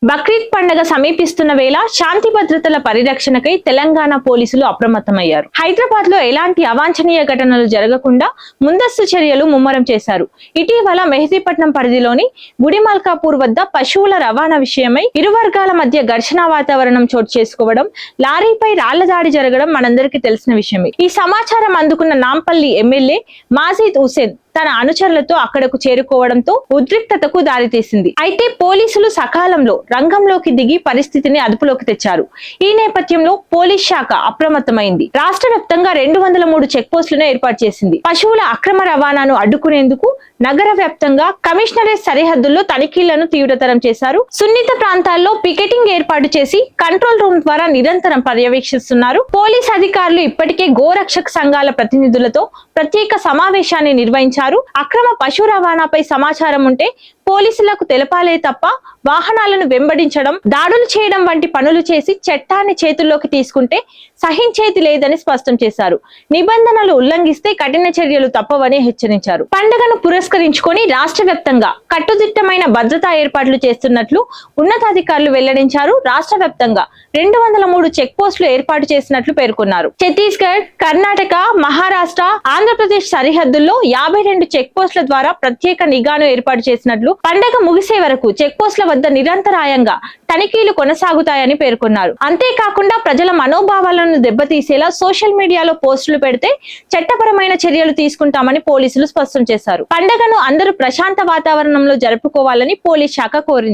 బక్రీద్ పండుగ సమీపిస్తున్న వేళ శాంతి భద్రతల పరిరక్షణకై తెలంగాణ పోలీసులు అప్రమత్తమయ్యారు. హైదరాబాద్ లో ఎలాంటి అవాంఛనీయ ఘటనలు జరగకుండా ముందస్తు చర్యలు ముమ్మరం చేశారు. ఇటీవల మెహదీపట్నం పరిధిలోని గుడిమల్కాపూర్ వద్ద పశువుల రవాణా విషయమై ఇరు వర్గాల మధ్య ఘర్షణ వాతావరణం చోటు చేసుకోవడం, లారీపై రాళ్ల దాడి జరగడం మనందరికీ తెలిసిన విషయమే. ఈ సమాచారం అందుకున్న నాంపల్లి ఎమ్మెల్యే మాజీద్ హుసేన్ తన అనుచరులతో అక్కడకు చేరుకోవడంతో ఉద్రిక్తతకు దారితీసింది. అయితే పోలీసులు సకాలంలో రంగంలోకి దిగి పరిస్థితిని అదుపులోకి తెచ్చారు. ఈ నేపథ్యంలో పోలీస్ శాఖ అప్రమత్తమైంది. రాష్ట్ర వ్యాప్తంగా 203 చెక్ పోస్టులను ఏర్పాటు చేసింది. పశువుల అక్రమ రవాణాను అడ్డుకునేందుకు నగర వ్యాప్తంగా కమిషనరేట్ సరిహద్దుల్లో తనిఖీలను తీవ్రతరం చేశారు. సున్నిత ప్రాంతాల్లో పికెటింగ్ ఏర్పాటు చేసి కంట్రోల్ రూమ్ ద్వారా నిరంతరం పర్యవేక్షిస్తున్నారు. పోలీస్ అధికారులు ఇప్పటికే గోరక్షక సంఘాల ప్రతినిధులతో ప్రత్యేక సమావేశాన్ని నిర్వహించారు. అక్రమ పశు రవాణాపై సమాచారం ఉంటే పోలీసులకు తెలపాలే తప్ప వాహనాలను వెంబడించడం, దాడులు చేయడం వంటి పనులు చేసి చట్టాన్ని చేతుల్లోకి తీసుకుంటే సహించేది లేదని స్పష్టం చేశారు. నిబంధనలు ఉల్లంఘిస్తే కఠిన చర్యలు తప్పవని హెచ్చరించారు. పండుగను పురస్కరించుకొని రాష్ట్ర వ్యాప్తంగా కట్టుదిట్టమైన భద్రతా ఏర్పాట్లు చేస్తున్నట్లు ఉన్నతాధికారులు వెల్లడించారు. రాష్ట్ర వ్యాప్తంగా 203 చెక్ పోస్టులు ఏర్పాటు చేసినట్లు పేర్కొన్నారు. ఛత్తీస్గఢ్, కర్ణాటక, మహారాష్ట్ర, ఆంధ్రప్రదేశ్ సరిహద్దుల్లో 52 చెక్ పోస్టుల ద్వారా ప్రత్యేక నిఘాను ఏర్పాటు చేసినట్లు, పండగ ముగిసే వరకు చెక్ పోస్టుల వద్ద నిరంతరాయంగా తనిఖీలు కొనసాగుతాయని పేర్కొన్నారు. అంతేకాకుండా ప్రజల మనోభావాలను దెబ్బతీసేలా సోషల్ మీడియాలో పోస్టులు పెడితే చట్టపరమైన చర్యలు తీసుకుంటామని పోలీసులు స్పష్టం చేశారు. పండగను అందరూ ప్రశాంత వాతావరణంలో జరుపుకోవాలని పోలీస్ శాఖ కోరింది.